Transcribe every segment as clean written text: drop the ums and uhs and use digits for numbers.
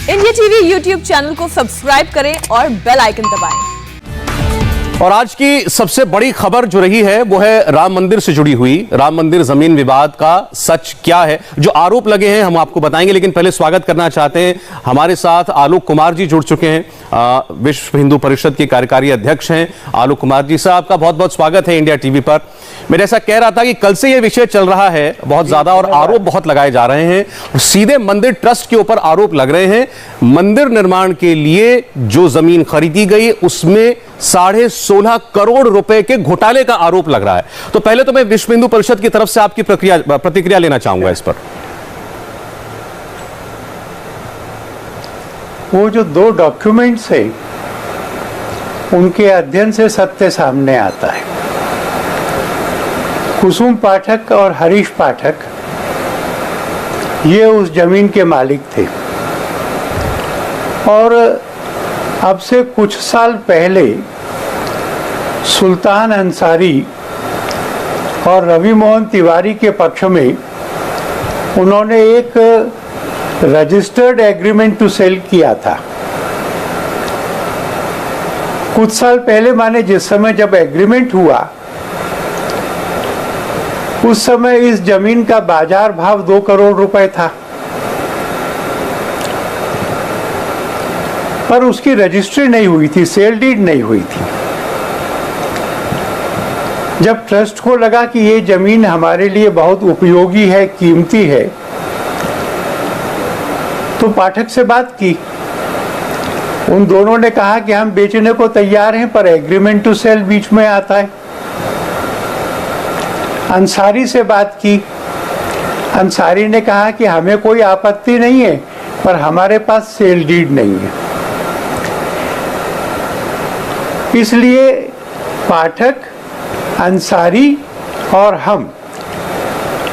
India TV YouTube channel को subscribe करें और बेल आइकन दबाएं। और आज की सबसे बड़ी खबर जो रही है वो है राम मंदिर से जुड़ी हुई। राम मंदिर जमीन विवाद का सच क्या है, जो आरोप लगे हैं हम आपको बताएंगे, लेकिन पहले स्वागत करना चाहते हैं, हमारे साथ आलोक कुमार जी जुड़ चुके हैं, विश्व हिंदू परिषद के कार्यकारी अध्यक्ष हैं। आलोक कुमार जी साहब का बहुत बहुत स्वागत है इंडिया टीवी पर। मैं जैसा कह रहा था कि कल से यह विषय चल रहा है बहुत ज्यादा और आरोप बहुत लगाए जा रहे हैं, सीधे मंदिर ट्रस्ट के ऊपर आरोप लग रहे हैं। मंदिर निर्माण के लिए जो जमीन खरीदी गई उसमें 16.5 करोड़ रुपए के घोटाले का आरोप लग रहा है। तो पहले तो मैं विश्व हिंदू परिषद की तरफ से आपकी प्रतिक्रिया लेना चाहूंगा इस पर। वो जो दो डॉक्यूमेंट्स है उनके अध्ययन से सत्य सामने आता है। कुसुम पाठक और हरीश पाठक ये उस जमीन के मालिक थे और अब से कुछ साल पहले सुल्तान अंसारी और रवि मोहन तिवारी के पक्ष में उन्होंने एक रजिस्टर्ड एग्रीमेंट टू सेल किया था। कुछ साल पहले माने जिस समय जब एग्रीमेंट हुआ उस समय इस जमीन का बाजार भाव 2 करोड़ रुपए था, पर उसकी रजिस्ट्री नहीं हुई थी, सेल डीड नहीं हुई थी। जब ट्रस्ट को लगा कि ये जमीन हमारे लिए बहुत उपयोगी है, कीमती है, तो पाठक से बात की। उन दोनों ने कहा कि हम बेचने को तैयार हैं, पर एग्रीमेंट टू सेल बीच में आता है। अंसारी से बात की। अंसारी ने कहा कि हमें कोई आपत्ति नहीं है, पर हमारे पास सेल डीड नहीं है। इसलिए पाठक, अंसारी और हम,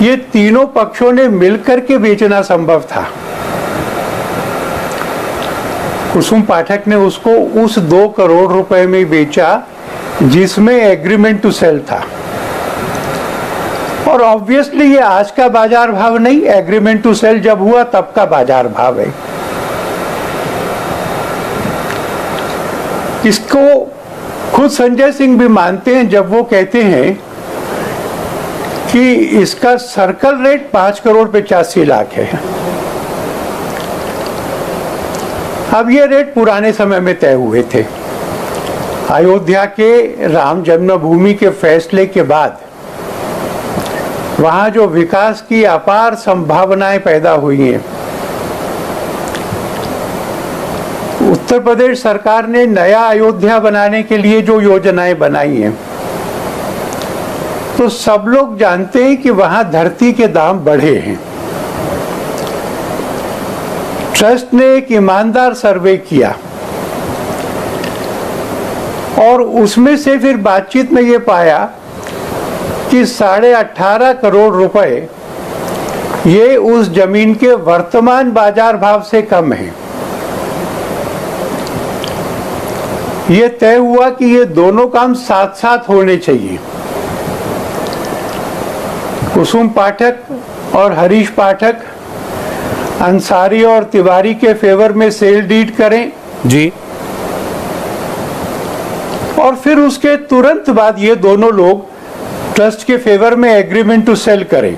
ये तीनों पक्षों ने मिलकर के बेचना संभव था। कुसुम पाठक ने उसको उस 2 करोड़ रुपए में बेचा जिसमें एग्रीमेंट टू सेल था। और ऑब्वियसली ये आज का बाजार भाव नहीं, एग्रीमेंट टू सेल जब हुआ तब का बाजार भाव है। इसको खुद संजय सिंह भी मानते हैं जब वो कहते हैं कि इसका सर्कल रेट 5 करोड़ 85 लाख है। अब ये रेट पुराने समय में तय हुए थे। अयोध्या के राम जन्मभूमि के फैसले के बाद वहां जो विकास की अपार संभावनाएं पैदा हुई हैं, उत्तर प्रदेश सरकार ने नया अयोध्या बनाने के लिए जो योजनाएं बनाई हैं, तो सब लोग जानते हैं कि वहां धरती के दाम बढ़े हैं। ट्रस्ट ने एक ईमानदार सर्वे किया और उसमें से फिर बातचीत में ये पाया कि 18.5 करोड़ रुपए ये उस जमीन के वर्तमान बाजार भाव से कम है। ये तय हुआ कि ये दोनों काम साथ साथ होने चाहिए। कुसुम पाठक और हरीश पाठक अंसारी और तिवारी के फेवर में सेल डीड करें जी, और फिर उसके तुरंत बाद ये दोनों लोग ट्रस्ट के फेवर में एग्रीमेंट टू सेल करें।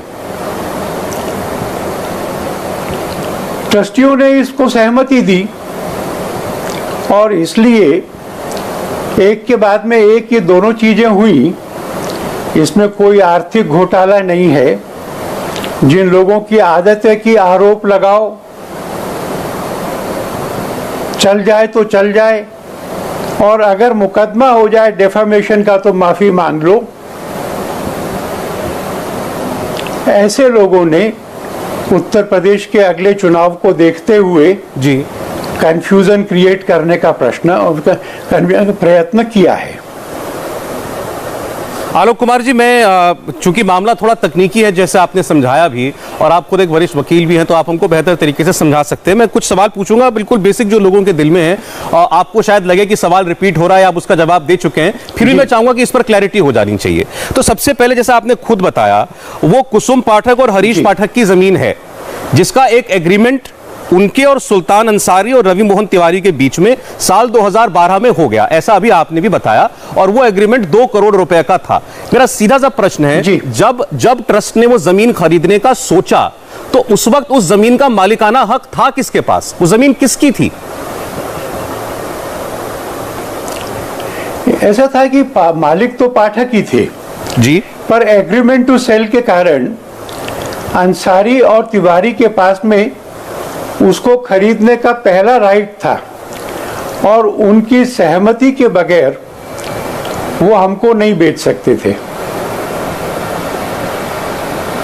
ट्रस्टियों ने इसको सहमति दी और इसलिए एक के बाद में एक ये दोनों चीजें हुई। इसमें कोई आर्थिक घोटाला नहीं है। जिन लोगों की आदत है कि आरोप लगाओ, चल जाए तो चल जाए, और अगर मुकदमा हो जाए डेफेमेशन का तो माफी मांग लो, ऐसे लोगों ने उत्तर प्रदेश के अगले चुनाव को देखते हुए जी कंफ्यूजन क्रिएट करने का प्रयत्न किया है। आलोक कुमार जी, मैं चूंकि मामला थोड़ा तकनीकी है जैसे आपने समझाया भी, और आप खुद एक वरिष्ठ वकील भी हैं, तो आप हमको बेहतर तरीके से समझा सकते हैं। मैं कुछ सवाल पूछूंगा बिल्कुल बेसिक जो लोगों के दिल में है, और आपको शायद लगे कि सवाल रिपीट हो रहा है, आप उसका जवाब दे चुके हैं, फिर भी मैं चाहूंगा कि इस पर क्लैरिटी हो जानी चाहिए। तो सबसे पहले जैसा आपने खुद बताया, वो कुसुम पाठक और हरीश पाठक की जमीन है जिसका एक एग्रीमेंट उनके और सुल्तान अंसारी और रवि मोहन तिवारी के बीच में साल 2012 में हो गया, ऐसा अभी आपने भी बताया, और वो एग्रीमेंट 2 करोड़ रुपए का था। मेरा सीधा सा प्रश्न है, जब ट्रस्ट ने वो जमीन खरीदने का सोचा तो उस वक्त उस जमीन का मालिकाना हक था किसके पास? वो जमीन किसकी थी? ऐसा था कि मालिक तो पाठक ही थे जी, पर एग्रीमेंट टू सेल के कारण अंसारी और तिवारी के पास में उसको खरीदने का पहला राइट था और उनकी सहमति के बगैर वो हमको नहीं बेच सकते थे।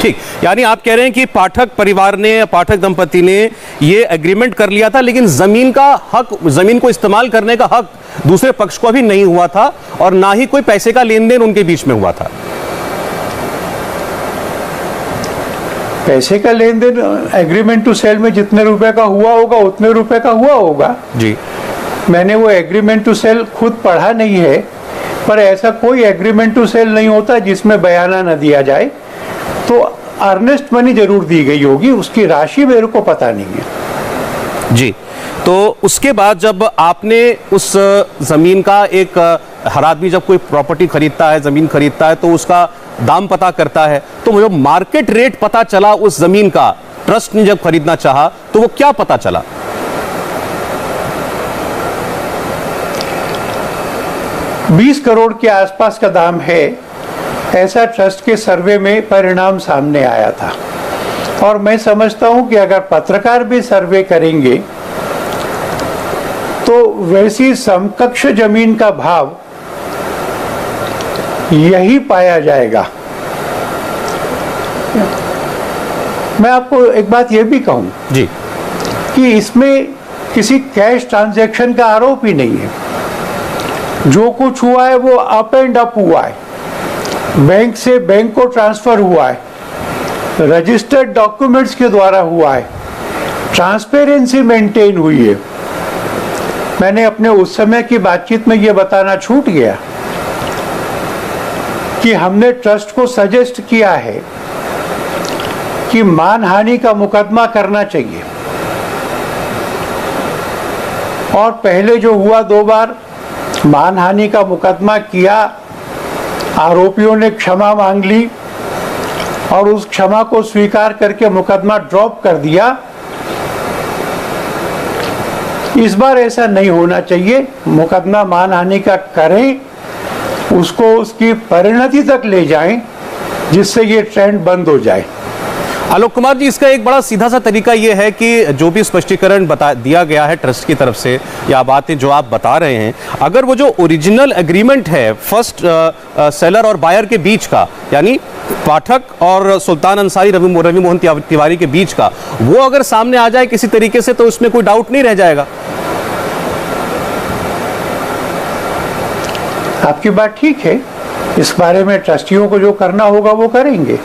ठीक, यानी आप कह रहे हैं कि पाठक परिवार ने, पाठक दंपति ने ये एग्रीमेंट कर लिया था, लेकिन जमीन का हक, जमीन को इस्तेमाल करने का हक दूसरे पक्ष को भी नहीं हुआ था और ना ही कोई पैसे का लेन देन उनके बीच में हुआ था। पैसे का लेन देन एग्रीमेंट टू सेल में जितने रुपए का हुआ होगा उतने रुपए का हुआ होगा जी। मैंने वो एग्रीमेंट टू सेल खुद पढ़ा नहीं है, पर ऐसा कोई एग्रीमेंट टू सेल नहीं होता जिसमें बयाना न दिया जाए। तो अर्नेस्ट मनी जरूर दी गई होगी, उसकी राशि मेरे को पता नहीं है जी। तो उसके बाद जब आपने उस जमीन का, एक हर आदमी जब कोई प्रॉपर्टी खरीदता है, जमीन खरीदता है, तो उसका दाम पता करता है, तो जब मार्केट रेट पता चला उस जमीन का, ट्रस्ट ने जब खरीदना चाहा तो वो क्या पता चला? $20 करोड़ के आसपास का दाम है, ऐसा ट्रस्ट के सर्वे में परिणाम सामने आया था। और मैं समझता हूं कि अगर पत्रकार भी सर्वे करेंगे तो वैसी समकक्ष जमीन का भाव यही पाया जाएगा। मैं आपको एक बात यह भी कहूं जी कि इसमें किसी कैश ट्रांजैक्शन का आरोप ही नहीं है। जो कुछ हुआ है वो अप एंड अप हुआ है, बैंक से बैंक को ट्रांसफर हुआ है, रजिस्टर्ड डॉक्यूमेंट्स के द्वारा हुआ है, ट्रांसपेरेंसी मेंटेन हुई है। मैंने अपने उस समय की बातचीत में यह बताना छूट गया कि हमने ट्रस्ट को सजेस्ट किया है कि मानहानि का मुकदमा करना चाहिए, और पहले जो हुआ 2 बार मानहानि का मुकदमा किया, आरोपियों ने क्षमा मांग ली और उस क्षमा को स्वीकार करके मुकदमा ड्रॉप कर दिया। इस बार ऐसा नहीं होना चाहिए। मुकदमा मानहानि का करें, उसको उसकी परिणति तक ले जाएं, जिससे ये ट्रेंड बंद हो जाए। आलोक कुमार जी, इसका एक बड़ा सीधा सा तरीका यह है कि जो भी स्पष्टीकरण बता दिया गया है ट्रस्ट की तरफ से, या बातें जो आप बता रहे हैं, अगर वो जो ओरिजिनल एग्रीमेंट है फर्स्ट सेलर और बायर के बीच का, यानी पाठक और सुल्तान अंसारी रवि मोहन तिवारी के बीच का, वो अगर सामने आ जाए किसी तरीके से, तो उसमें कोई डाउट नहीं रह जाएगा। आपकी बात ठीक है, इस बारे में ट्रस्टियों को जो करना होगा वो करेंगे।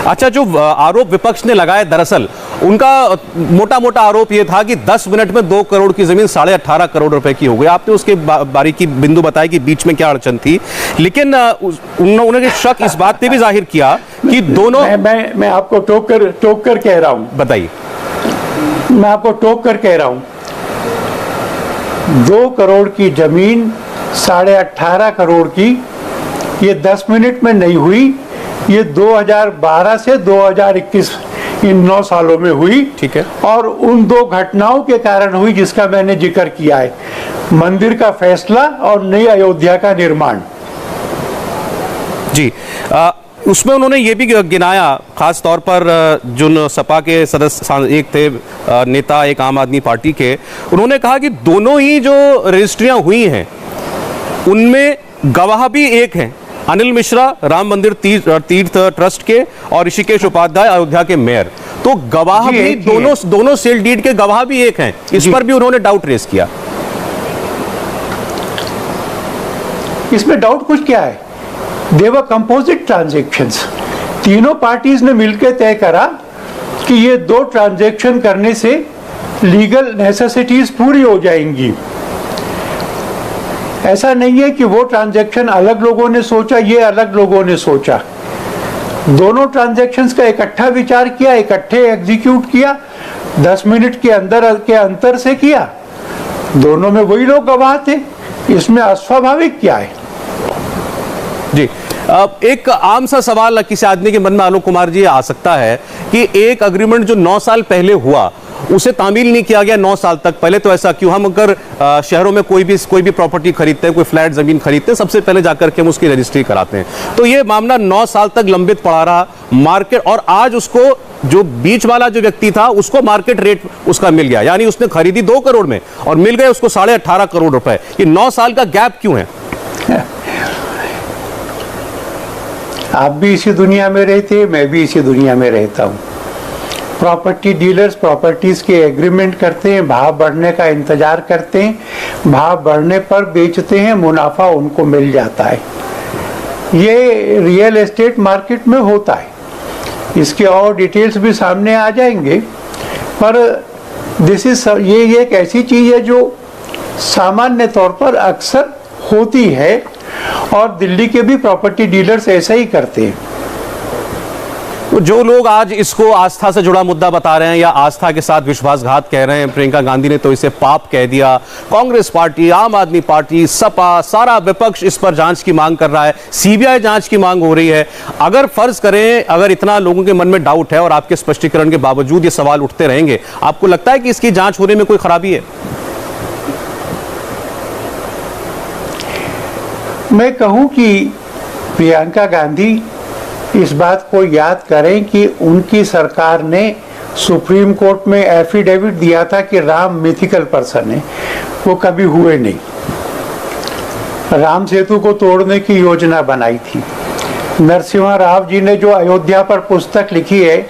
अच्छा, जो आरोप विपक्ष ने लगाया, दरअसल उनका मोटा मोटा आरोप यह था कि 10 मिनट में 2 करोड़ की जमीन 18.5 करोड़ रुपए की हो गई। आपने उसके बारीकी बिंदु बताया कि बीच में क्या अड़चन थी, लेकिन उन्होंने शक इस बात पे भी जाहिर किया कि दोनों, मैं आपको टोक कर कह रहा हूं। बताइए। मैं आपको टोक कर कह रहा हूं, 2 करोड़ की जमीन 18.5 करोड़ की, ये 10 मिनट में नहीं हुई, ये 2012 से 2021 इन 9 सालों में हुई। ठीक है। और उन 2 घटनाओं के कारण हुई जिसका मैंने जिक्र किया है, मंदिर का फैसला और नई अयोध्या का निर्माण। जी, उसमें उन्होंने ये भी गिनाया, खास तौर पर जो सपा के सदस्य एक थे नेता, एक आम आदमी पार्टी के, उन्होंने कहा कि दोनों ही जो रजिस्ट्रियां हुई हैं उनमें गवाह भी एक हैं, अनिल मिश्रा राम मंदिर तीर्थ ट्रस्ट के और ऋषिकेश उपाध्याय अयोध्या के मेयर। तो गवाह भी दोनों सेल डीड के गवाह भी एक हैं। इस पर भी उन्होंने डाउट रेस किया। इसमें डाउट कुछ क्या है, देवर कंपोजिट ट्रांजैक्शंस। तीनों पार्टीज ने मिलकर तय करा कि ये 2 ट्रांजैक्शन करने से लीगल नेसेसिटीज पूरी हो जाएंगी। ऐसा नहीं है कि वो ट्रांजैक्शन अलग लोगों ने सोचा, ये अलग लोगों ने सोचा। दोनों ट्रांजैक्शंस का इकट्ठा विचार किया, इकट्ठे एग्जीक्यूट किया, 10 मिनट के अंतर से किया, दोनों में वही लोग गवाह थे, इसमें अस्वाभाविक क्या है? जी, अब एक आम सा सवाल किसी आदमी के मन में आलोक कुमार जी आ सकता है कि एक अग्रीमेंट जो 9 साल पहले हुआ उसे तामील नहीं किया गया 9 साल तक। पहले तो ऐसा क्यों? हम अगर शहरों में कोई भी प्रॉपर्टी खरीदते हैं, कोई फ्लैट जमीन खरीदते हैं, सबसे पहले जाकर के हम उसकी रजिस्ट्री कराते हैं। तो ये मामला 9 साल तक लंबित पड़ा रहा मार्केट, और आज उसको जो बीच वाला जो व्यक्ति था उसको मार्केट रेट उसका मिल गया, यानी उसने खरीदी 2 करोड़ में और मिल गए उसको 18.5 करोड़ रुपए। ये 9 साल का गैप क्यों है? आप भी इसी दुनिया में रहते, मैं भी इसी दुनिया में रहता हूँ। प्रॉपर्टी डीलर्स प्रॉपर्टीज के एग्रीमेंट करते हैं, भाव बढ़ने का इंतजार करते हैं, भाव बढ़ने पर बेचते हैं, मुनाफा उनको मिल जाता है। ये रियल एस्टेट मार्केट में होता है। इसके और डिटेल्स भी सामने आ जाएंगे, पर ये एक ऐसी चीज है जो सामान्य तौर पर अक्सर होती है, और दिल्ली के भी प्रॉपर्टी डीलर्स ऐसा ही करते हैं। तो जो लोग आज इसको आस्था से जुड़ा मुद्दा बता रहे हैं या आस्था के साथ विश्वासघात कह रहे हैं, प्रियंका गांधी ने तो इसे पाप कह दिया, कांग्रेस पार्टी, आम आदमी पार्टी, सपा, सारा विपक्ष इस पर जांच की मांग कर रहा है, सीबीआई जांच की मांग हो रही है। अगर फर्ज करें, अगर इतना लोगों के मन में डाउट है और आपके स्पष्टीकरण के बावजूद ये सवाल उठते रहेंगे, आपको लगता है कि इसकी जांच होने में कोई खराबी है? मैं कहूं कि प्रियंका गांधी इस बात को याद करें कि उनकी सरकार ने सुप्रीम कोर्ट में एफिडेविट दिया था कि राम मिथिकल पर्सन है, वो कभी हुए नहीं। राम सेतु को तोड़ने की योजना बनाई थी। नरसिम्हा राव जी ने जो अयोध्या पर पुस्तक लिखी है,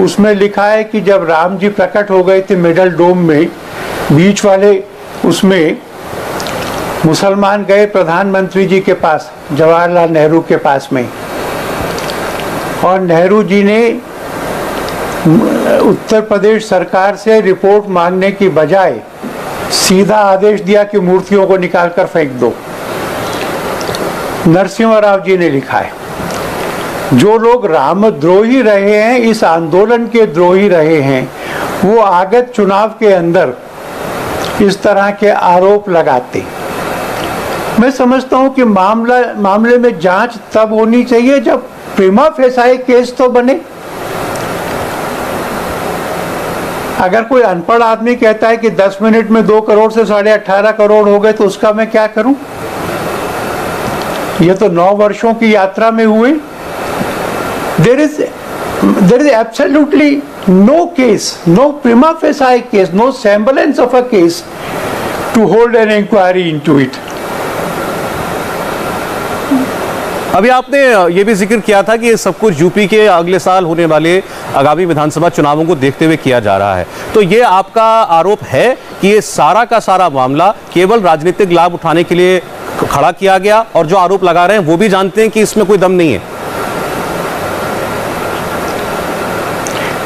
उसमें लिखा है कि जब राम जी प्रकट हो गए थे मिडल डोम में, बीच वाले उसमें मुसलमान गए प्रधानमंत्री जी के पास, जवाहरलाल नेहरू के पास में, और नेहरू जी ने उत्तर प्रदेश सरकार से रिपोर्ट मांगने की बजाय सीधा आदेश दिया कि मूर्तियों को निकालकर फेंक दो। नरसिम्हा राव जी ने लिखा है, जो लोग रामद्रोही रहे हैं, इस आंदोलन के द्रोही रहे हैं, वो आगत चुनाव के अंदर इस तरह के आरोप लगाते। मैं समझता हूं कि मामले में जांच तब होनी चाहिए जब प्रिमा फेसाई केस तो बने। अगर कोई अनपढ़ आदमी कहता है कि 10 मिनट में 2 करोड़ से 18.5 करोड़ हो गए, तो उसका मैं क्या करूं? ये तो 9 वर्षों की यात्रा में हुए। There is absolutely no case, no prima facie case, no semblance of a case to hold an inquiry into it. अभी आपने ये भी जिक्र किया था कि ये सब कुछ यूपी के अगले साल होने वाले आगामी विधानसभा चुनावों को देखते हुए किया जा रहा है। तो ये आपका आरोप है कि ये सारा का सारा मामला केवल राजनीतिक लाभ उठाने के लिए खड़ा किया गया, और जो आरोप लगा रहे हैं वो भी जानते हैं कि इसमें कोई दम नहीं है?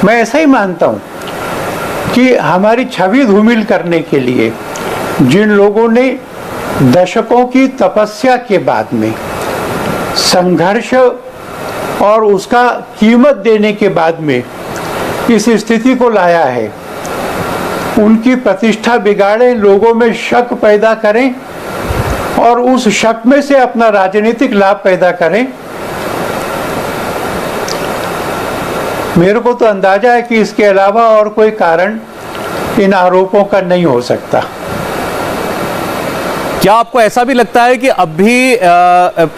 मैं ऐसा ही मानता हूं कि हमारी छवि धूमिल करने के लिए जिन लोगों ने दशकों की तपस्या के बाद में संघर्ष और उसका कीमत देने के बाद में इस स्थिति को लाया है, उनकी प्रतिष्ठा बिगाड़ें, लोगों में शक पैदा करें और उस शक में से अपना राजनीतिक लाभ पैदा करें। मेरे को तो अंदाजा है कि इसके अलावा और कोई कारण इन आरोपों का नहीं हो सकता। क्या आपको ऐसा भी लगता है कि अब भी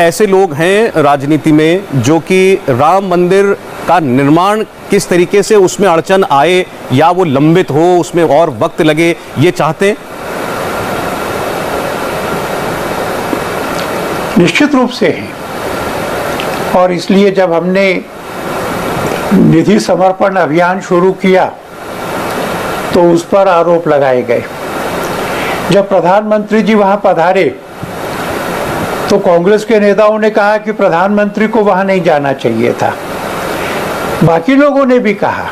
ऐसे लोग हैं राजनीति में जो कि राम मंदिर का निर्माण किस तरीके से उसमें अड़चन आए या वो लंबित हो, उसमें और वक्त लगे, ये चाहते हैं? निश्चित रूप से है, और इसलिए जब हमने निधि समर्पण अभियान शुरू किया तो उस पर आरोप लगाए गए। जब प्रधानमंत्री जी वहां पधारे तो कांग्रेस के नेताओं ने कहा कि प्रधानमंत्री को वहां नहीं जाना चाहिए था। बाकी लोगों ने भी कहा।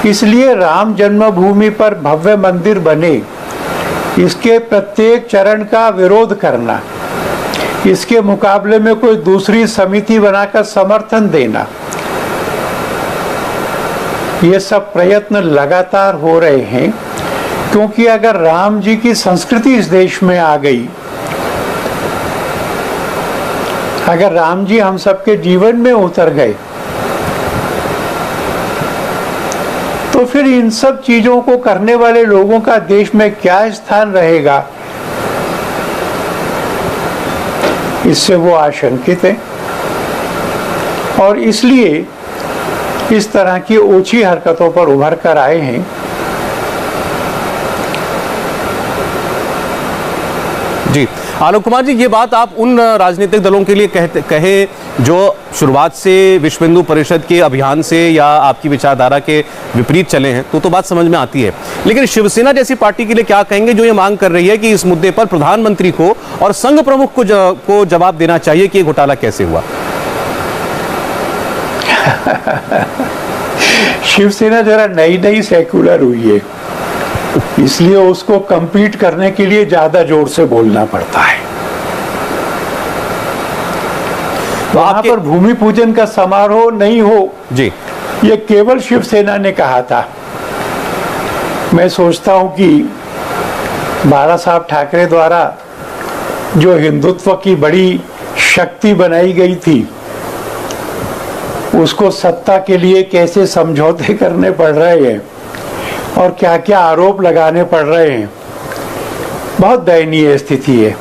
इसलिए राम जन्मभूमि पर भव्य मंदिर बने, इसके प्रत्येक चरण का विरोध करना, इसके मुकाबले में कोई दूसरी समिति बनाकर समर्थन देना, ये सब प्रयत्न लगातार हो रहे हैं, क्योंकि अगर राम जी की संस्कृति इस देश में आ गई, अगर राम जी हम सबके जीवन में उतर गए, तो फिर इन सब चीजों को करने वाले लोगों का देश में क्या स्थान रहेगा, इससे वो आशंकित है। और इसलिए इस तरह की ओछी हरकतों पर उभर कर आए हैं। जी आलोक कुमार जी, ये बात आप उन राजनीतिक दलों के लिए कहे जो शुरुआत से विश्व हिंदू परिषद के अभियान से या आपकी विचारधारा के विपरीत चले हैं, तो बात समझ में आती है, लेकिन शिवसेना जैसी पार्टी के लिए क्या कहेंगे जो ये मांग कर रही है कि इस मुद्दे पर प्रधानमंत्री को और संघ प्रमुख को जवाब देना चाहिए कि ये घोटाला कैसे हुआ? शिवसेना जरा नई सेक्युलर हुई है, इसलिए उसको compete करने के लिए ज्यादा जोर से बोलना पड़ता है। वहां पर भूमि पूजन का समारोह नहीं हो जी, ये केवल शिवसेना ने कहा था। मैं सोचता हूं कि बाला साहब ठाकरे द्वारा जो हिंदुत्व की बड़ी शक्ति बनाई गई थी, उसको सत्ता के लिए कैसे समझौते करने पड़ रहे हैं और क्या क्या आरोप लगाने पड़ रहे हैं, बहुत दयनीय स्थिति है।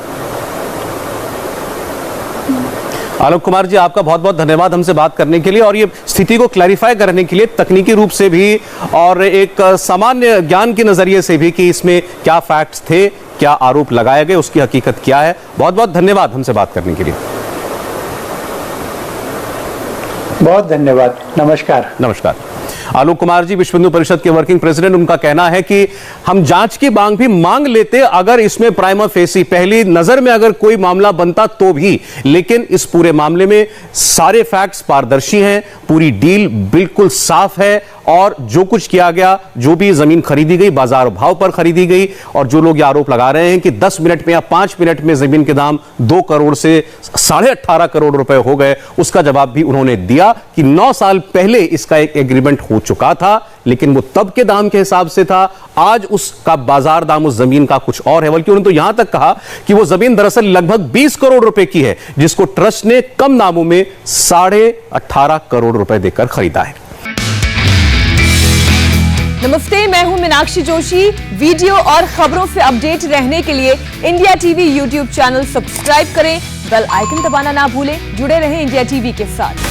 आलोक कुमार जी, आपका बहुत बहुत धन्यवाद हमसे बात करने के लिए और ये स्थिति को क्लैरिफाई करने के लिए, तकनीकी रूप से भी और एक सामान्य ज्ञान के नजरिए से भी कि इसमें क्या फैक्ट्स थे, क्या आरोप लगाए गए, उसकी हकीकत क्या है। बहुत बहुत धन्यवाद हमसे बात करने के लिए। बहुत धन्यवाद। नमस्कार। नमस्कार। आलोक कुमार जी विश्व हिंदू परिषद के वर्किंग प्रेसिडेंट, उनका कहना है कि हम जांच की मांग भी मांग लेते अगर इसमें प्राइमा फेसी पहली नजर में अगर कोई मामला बनता तो भी, लेकिन इस पूरे मामले में सारे फैक्ट्स पारदर्शी हैं, पूरी डील बिल्कुल साफ है और जो कुछ किया गया, जो भी जमीन खरीदी गई बाजार भाव पर खरीदी गई और जो लोग ये आरोप लगा रहे हैं कि 10 मिनट में या 5 मिनट में जमीन के दाम 2 करोड़ से 18.5 करोड़ रुपए हो गए, उसका जवाब भी उन्होंने दिया कि 9 साल पहले इसका एक एग्रीमेंट हो चुका था, लेकिन वो तब के दाम के हिसाब से था, आज उसका बाजार दाम उस जमीन का कुछ और है। बल्कि उन्होंने तो यहां तक कहा कि वो जमीन दरअसल लगभग 20 करोड़ रुपए की है, जिसको ट्रस्ट ने कम दामों में 18.5 करोड़ रुपए देकर खरीदा है। नमस्ते, मैं हूं मीनाक्षी जोशी। वीडियो और खबरों से अपडेट रहने के लिए India TV YouTube channel subscribe करें, बेल आइकन दबाना ना भूलें। जुड़े रहें इंडिया टीवी के साथ।